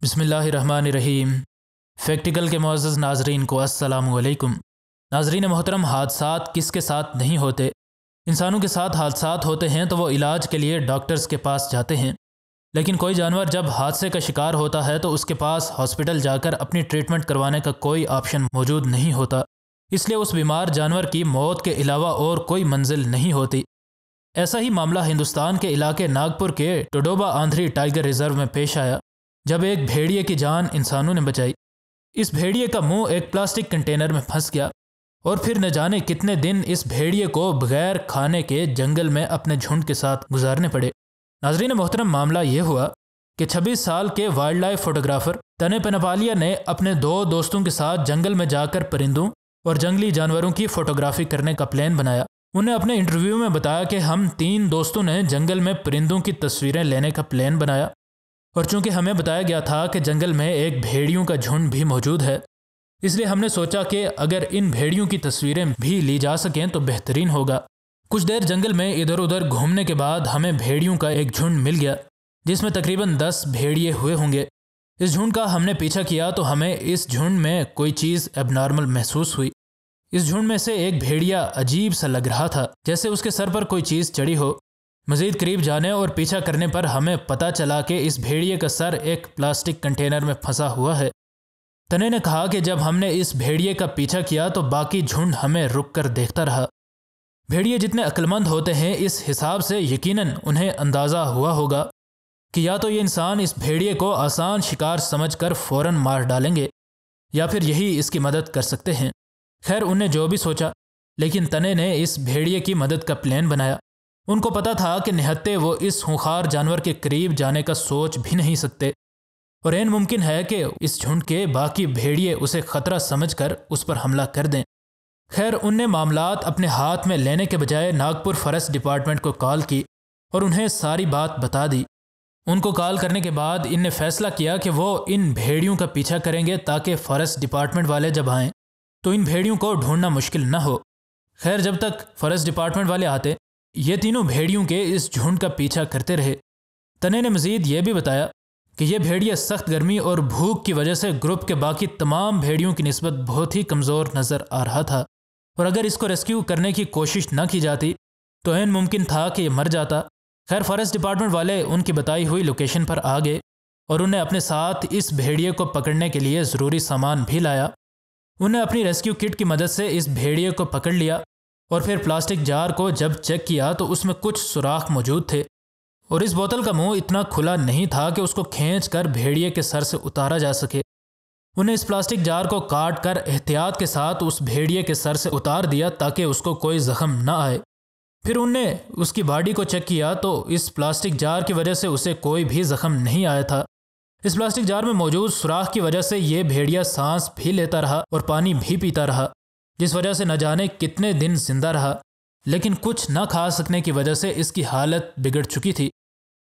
بسم اللہ الرحمن الرحیم۔ فیکٹیکل کے معزز ناظرین کو السلام علیکم۔ ناظرین محترم، حادثات کس کے ساتھ نہیں ہوتے؟ انسانوں کے ساتھ حادثات ہوتے ہیں تو وہ علاج کے لیے ڈاکٹرز کے پاس جاتے ہیں، لیکن کوئی جانور جب حادثے کا شکار ہوتا ہے تو اس کے پاس ہاسپٹل جا کر اپنی ٹریٹمنٹ کروانے کا کوئی آپشن موجود نہیں ہوتا، اس لیے اس بیمار جانور کی موت کے علاوہ اور کوئی منزل نہیں ہوتی۔ ایسا ہی معاملہ ہندوستان کے علاقے ناگپور کے ٹوڈوبا آندھری ٹائیگر ریزرو میں پیش آیا، جب ایک بھیڑیے کی جان انسانوں نے بچائی۔ اس بھیڑیے کا منہ ایک پلاسٹک کنٹینر میں پھنس گیا اور پھر نہ جانے کتنے دن اس بھیڑیے کو بغیر کھانے کے جنگل میں اپنے جھنڈ کے ساتھ گزارنے پڑے۔ ناظرین محترم، معاملہ یہ ہوا کہ 26 سال کے وائلڈ لائف فوٹوگرافر تنے پنپالیا نے اپنے 2 دوستوں کے ساتھ جنگل میں جا کر پرندوں اور جنگلی جانوروں کی فوٹوگرافی کرنے کا پلان بنایا۔ انہیں اپنے انٹرویو میں بتایا کہ ہم 3 دوستوں نے جنگل میں پرندوں کی تصویریں لینے کا پلان بنایا، اور چونکہ ہمیں بتایا گیا تھا کہ جنگل میں ایک بھیڑیوں کا جھنڈ بھی موجود ہے، اس لیے ہم نے سوچا کہ اگر ان بھیڑیوں کی تصویریں بھی لی جا سکیں تو بہترین ہوگا۔ کچھ دیر جنگل میں ادھر ادھر گھومنے کے بعد ہمیں بھیڑیوں کا ایک جھنڈ مل گیا، جس میں تقریباً 10 بھیڑیے ہوئے ہوں گے۔ اس جھنڈ کا ہم نے پیچھا کیا تو ہمیں اس جھنڈ میں کوئی چیز اب نارمل محسوس ہوئی۔ اس جھنڈ میں سے ایک بھیڑیا عجیب سا لگ رہا تھا، جیسے اس کے سر پر کوئی چیز چڑھی ہو۔ مزید قریب جانے اور پیچھا کرنے پر ہمیں پتہ چلا کہ اس بھیڑیے کا سر ایک پلاسٹک کنٹینر میں پھنسا ہوا ہے۔ تنے نے کہا کہ جب ہم نے اس بھیڑیے کا پیچھا کیا تو باقی جھنڈ ہمیں رک کر دیکھتا رہا۔ بھیڑیے جتنے عقلمند ہوتے ہیں، اس حساب سے یقیناً انہیں اندازہ ہوا ہوگا کہ یا تو یہ انسان اس بھیڑیے کو آسان شکار سمجھ کر فوراً مار ڈالیں گے، یا پھر یہی اس کی مدد کر سکتے ہیں۔ خیر، انہیں جو بھی سوچا، لیکن تنے نے اس بھیڑیے کی مدد کا پلان بنایا۔ ان کو پتہ تھا کہ نہتے وہ اس خونخوار جانور کے قریب جانے کا سوچ بھی نہیں سکتے، اور عین ممکن ہے کہ اس جھنڈ کے باقی بھیڑیے اسے خطرہ سمجھ کر اس پر حملہ کر دیں۔ خیر، ان نے معاملات اپنے ہاتھ میں لینے کے بجائے ناگپور فارسٹ ڈپارٹمنٹ کو کال کی اور انہیں ساری بات بتا دی۔ ان کو کال کرنے کے بعد ان نے فیصلہ کیا کہ وہ ان بھیڑیوں کا پیچھا کریں گے تاکہ فارسٹ ڈپارٹمنٹ والے جب آئیں تو ان بھیڑیوں کو ڈھونڈنا مشکل نہ ہو۔ خیر، جب تک فارسٹ ڈپارٹمنٹ والے آتے، یہ تینوں بھیڑیوں کے اس جھنڈ کا پیچھا کرتے رہے۔ تنے نے مزید یہ بھی بتایا کہ یہ بھیڑیا سخت گرمی اور بھوک کی وجہ سے گروپ کے باقی تمام بھیڑیوں کی نسبت بہت ہی کمزور نظر آ رہا تھا، اور اگر اس کو ریسکیو کرنے کی کوشش نہ کی جاتی تو عین ممکن تھا کہ یہ مر جاتا۔ خیر، فارسٹ ڈپارٹمنٹ والے ان کی بتائی ہوئی لوکیشن پر آ گئے اور انہیں اپنے ساتھ اس بھیڑیے کو پکڑنے کے لیے ضروری سامان بھی لایا۔ انہیں اپنی ریسکیو کٹ کی مدد سے اس بھیڑیے کو پکڑ لیا، اور پھر پلاسٹک جار کو جب چیک کیا تو اس میں کچھ سوراخ موجود تھے، اور اس بوتل کا منہ اتنا کھلا نہیں تھا کہ اس کو کھینچ کر بھیڑیے کے سر سے اتارا جا سکے۔ انہیں اس پلاسٹک جار کو کاٹ کر احتیاط کے ساتھ اس بھیڑیے کے سر سے اتار دیا تاکہ اس کو کوئی زخم نہ آئے۔ پھر انہوں نے اس کی باڈی کو چیک کیا تو اس پلاسٹک جار کی وجہ سے اسے کوئی بھی زخم نہیں آیا تھا۔ اس پلاسٹک جار میں موجود سوراخ کی وجہ سے یہ بھیڑیا سانس بھی لیتا رہا اور پانی بھی پیتا رہا، جس وجہ سے نہ جانے کتنے دن زندہ رہا، لیکن کچھ نہ کھا سکنے کی وجہ سے اس کی حالت بگڑ چکی تھی۔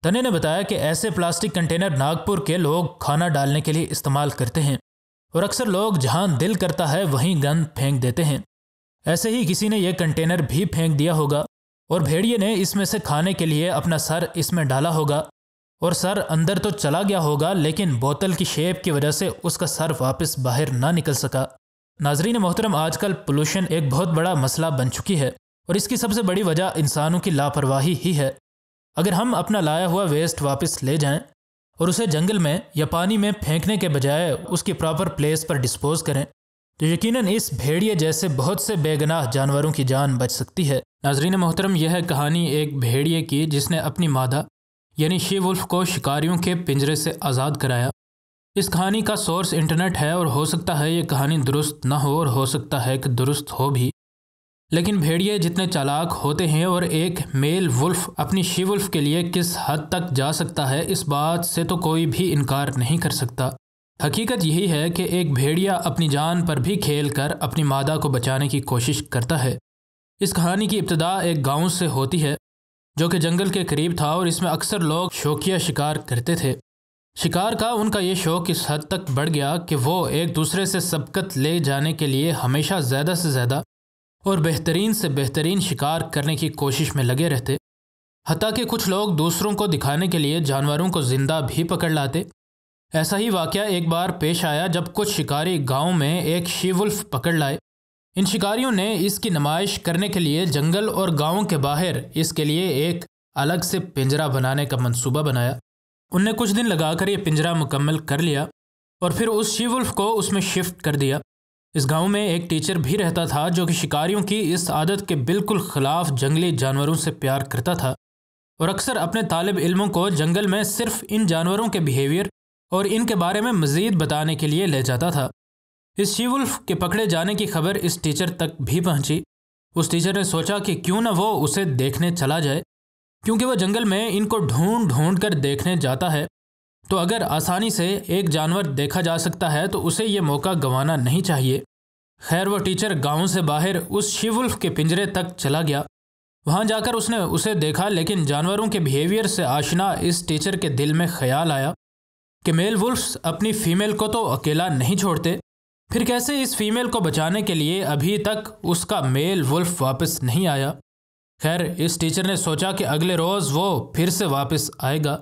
تنے نے بتایا کہ ایسے پلاسٹک کنٹینر ناگپور کے لوگ کھانا ڈالنے کے لیے استعمال کرتے ہیں، اور اکثر لوگ جہاں دل کرتا ہے وہیں گند پھینک دیتے ہیں۔ ایسے ہی کسی نے یہ کنٹینر بھی پھینک دیا ہوگا، اور بھیڑیے نے اس میں سے کھانے کے لیے اپنا سر اس میں ڈالا ہوگا، اور سر اندر تو چلا گیا ہوگا لیکن بوتل کی شیپ کی وجہ سے اس کا سر واپس باہر نہ نکل سکا۔ ناظرین محترم، آج کل پولوشن ایک بہت بڑا مسئلہ بن چکی ہے، اور اس کی سب سے بڑی وجہ انسانوں کی لاپرواہی ہی ہے۔ اگر ہم اپنا لایا ہوا ویسٹ واپس لے جائیں اور اسے جنگل میں یا پانی میں پھینکنے کے بجائے اس کی پراپر پلیس پر ڈسپوز کریں تو یقیناً اس بھیڑیے جیسے بہت سے بے گناہ جانوروں کی جان بچ سکتی ہے۔ ناظرین محترم، یہ ہے کہانی ایک بھیڑیے کی جس نے اپنی مادہ یعنی شی ولف کو شکاریوں کے پنجرے سے آزاد کرایا۔ اس کہانی کا سورس انٹرنیٹ ہے، اور ہو سکتا ہے یہ کہانی درست نہ ہو اور ہو سکتا ہے کہ درست ہو بھی، لیکن بھیڑیے جتنے چالاک ہوتے ہیں اور ایک میل ولف اپنی شی ولف کے لیے کس حد تک جا سکتا ہے، اس بات سے تو کوئی بھی انکار نہیں کر سکتا۔ حقیقت یہی ہے کہ ایک بھیڑیا اپنی جان پر بھی کھیل کر اپنی مادہ کو بچانے کی کوشش کرتا ہے۔ اس کہانی کی ابتدا ایک گاؤں سے ہوتی ہے جو کہ جنگل کے قریب تھا، اور اس میں اکثر لوگ شوقیہ شکار کرتے تھے۔ شکار کا ان کا یہ شوق اس حد تک بڑھ گیا کہ وہ ایک دوسرے سے سبقت لے جانے کے لیے ہمیشہ زیادہ سے زیادہ اور بہترین سے بہترین شکار کرنے کی کوشش میں لگے رہتے، حتیٰ کہ کچھ لوگ دوسروں کو دکھانے کے لیے جانوروں کو زندہ بھی پکڑ لاتے ایسا ہی واقعہ ایک بار پیش آیا جب کچھ شکاری گاؤں میں ایک شی ولف پکڑ لائے۔ ان شکاریوں نے اس کی نمائش کرنے کے لیے جنگل اور گاؤں کے باہر اس کے لیے ایک الگ سے پنجرہ بنانے کا منصوبہ بنایا۔ ان نے کچھ دن لگا کر یہ پنجرہ مکمل کر لیا اور پھر اس شی ولف کو اس میں شفٹ کر دیا۔ اس گاؤں میں ایک ٹیچر بھی رہتا تھا جو کہ شکاریوں کی اس عادت کے بالکل خلاف جنگلی جانوروں سے پیار کرتا تھا اور اکثر اپنے طالب علموں کو جنگل میں صرف ان جانوروں کے بیہیویئر اور ان کے بارے میں مزید بتانے کے لیے لے جاتا تھا۔ اس شی ولف کے پکڑے جانے کی خبر اس ٹیچر تک بھی پہنچی۔ اس ٹیچر نے سوچا کہ کیوں نہ وہ اسے دیکھنے چلا جائے، کیونکہ وہ جنگل میں ان کو ڈھونڈ ڈھونڈ کر دیکھنے جاتا ہے، تو اگر آسانی سے ایک جانور دیکھا جا سکتا ہے تو اسے یہ موقع گنوانا نہیں چاہیے۔ خیر وہ ٹیچر گاؤں سے باہر اس شی ولف کے پنجرے تک چلا گیا۔ وہاں جا کر اس نے اسے دیکھا، لیکن جانوروں کے بیہیویئر سے آشنا اس ٹیچر کے دل میں خیال آیا کہ میل ولفز اپنی فیمیل کو تو اکیلا نہیں چھوڑتے، پھر کیسے اس فیمیل کو بچانے کے لیے ابھی تک اس کا میل ولف واپس نہیں آیا۔ خیر اس ٹیچر نے سوچا کہ اگلے روز وہ پھر سے واپس آئے گا۔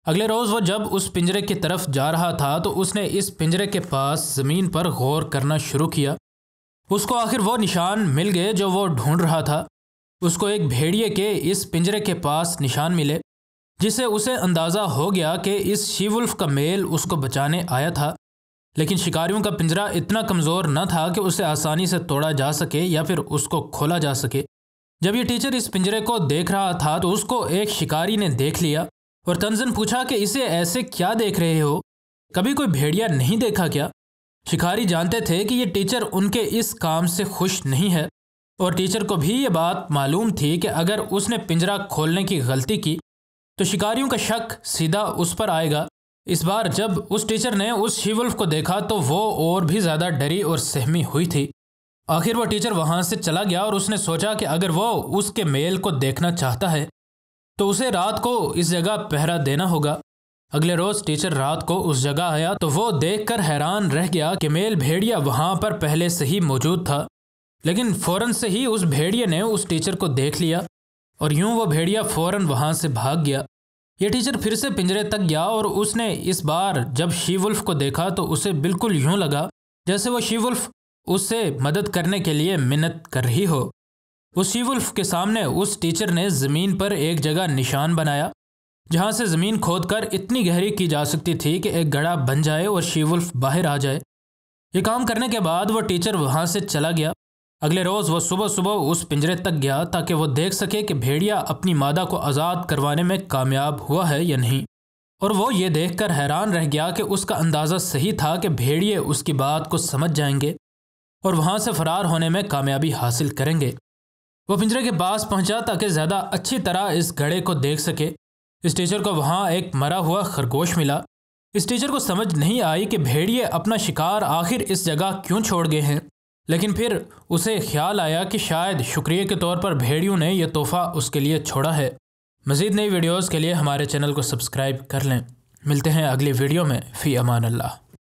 اگلے روز وہ جب اس پنجرے کی طرف جا رہا تھا تو اس نے اس پنجرے کے پاس زمین پر غور کرنا شروع کیا۔ اس کو آخر وہ نشان مل گئے جو وہ ڈھونڈ رہا تھا۔ اس کو ایک بھیڑیے کے اس پنجرے کے پاس نشان ملے، جس سے اسے اندازہ ہو گیا کہ اس شی ولف کا میل اس کو بچانے آیا تھا، لیکن شکاریوں کا پنجرہ اتنا کمزور نہ تھا کہ اسے آسانی سے توڑا جا سکے یا پھر اس کو کھولا جا سکے۔ جب یہ ٹیچر اس پنجرے کو دیکھ رہا تھا تو اس کو ایک شکاری نے دیکھ لیا اور طنزاً پوچھا کہ اسے ایسے کیا دیکھ رہے ہو؟ کبھی کوئی بھیڑیا نہیں دیکھا کیا؟ شکاری جانتے تھے کہ یہ ٹیچر ان کے اس کام سے خوش نہیں ہے، اور ٹیچر کو بھی یہ بات معلوم تھی کہ اگر اس نے پنجرہ کھولنے کی غلطی کی تو شکاریوں کا شک سیدھا اس پر آئے گا۔ اس بار جب اس ٹیچر نے اس شی ولف کو دیکھا تو وہ اور بھی زیادہ ڈری اور سہمی ہوئی تھی۔ آخر وہ ٹیچر وہاں سے چلا گیا اور اس نے سوچا کہ اگر وہ اس کے میل کو دیکھنا چاہتا ہے تو اسے رات کو اس جگہ پہرا دینا ہوگا۔ اگلے روز ٹیچر رات کو اس جگہ آیا تو وہ دیکھ کر حیران رہ گیا کہ میل بھیڑیا وہاں پر پہلے سے ہی موجود تھا، لیکن فوراً سے ہی اس بھیڑیے نے اس ٹیچر کو دیکھ لیا اور یوں وہ بھیڑیا فوراً وہاں سے بھاگ گیا۔ یہ ٹیچر پھر سے پنجرے تک گیا اور اس نے اس بار جب شی ولف کو دیکھا تو اسے بالکل یوں لگا جیسے وہ شی ولف اس سے مدد کرنے کے لیے منت کر رہی ہو۔ اس شی ولف کے سامنے اس ٹیچر نے زمین پر ایک جگہ نشان بنایا جہاں سے زمین کھود کر اتنی گہری کی جا سکتی تھی کہ ایک گڑھا بن جائے اور شی ولف باہر آ جائے۔ یہ کام کرنے کے بعد وہ ٹیچر وہاں سے چلا گیا۔ اگلے روز وہ صبح صبح اس پنجرے تک گیا تاکہ وہ دیکھ سکے کہ بھیڑیا اپنی مادہ کو آزاد کروانے میں کامیاب ہوا ہے یا نہیں، اور وہ یہ دیکھ کر حیران رہ گیا کہ اس کا اندازہ صحیح تھا کہ بھیڑیے اس کی بات کو سمجھ جائیں گے اور وہاں سے فرار ہونے میں کامیابی حاصل کریں گے۔ وہ پنجرے کے پاس پہنچا تاکہ زیادہ اچھی طرح اس گڑھے کو دیکھ سکے۔ اس ٹیچر کو وہاں ایک مرا ہوا خرگوش ملا۔ اس ٹیچر کو سمجھ نہیں آئی کہ بھیڑیے اپنا شکار آخر اس جگہ کیوں چھوڑ گئے ہیں، لیکن پھر اسے خیال آیا کہ شاید شکریہ کے طور پر بھیڑیوں نے یہ تحفہ اس کے لیے چھوڑا ہے۔ مزید نئی ویڈیوز کے لیے ہمارے چینل کو سبسکرائب کر لیں۔ ملتے ہیں اگلی ویڈیو میں۔ فی امان اللہ۔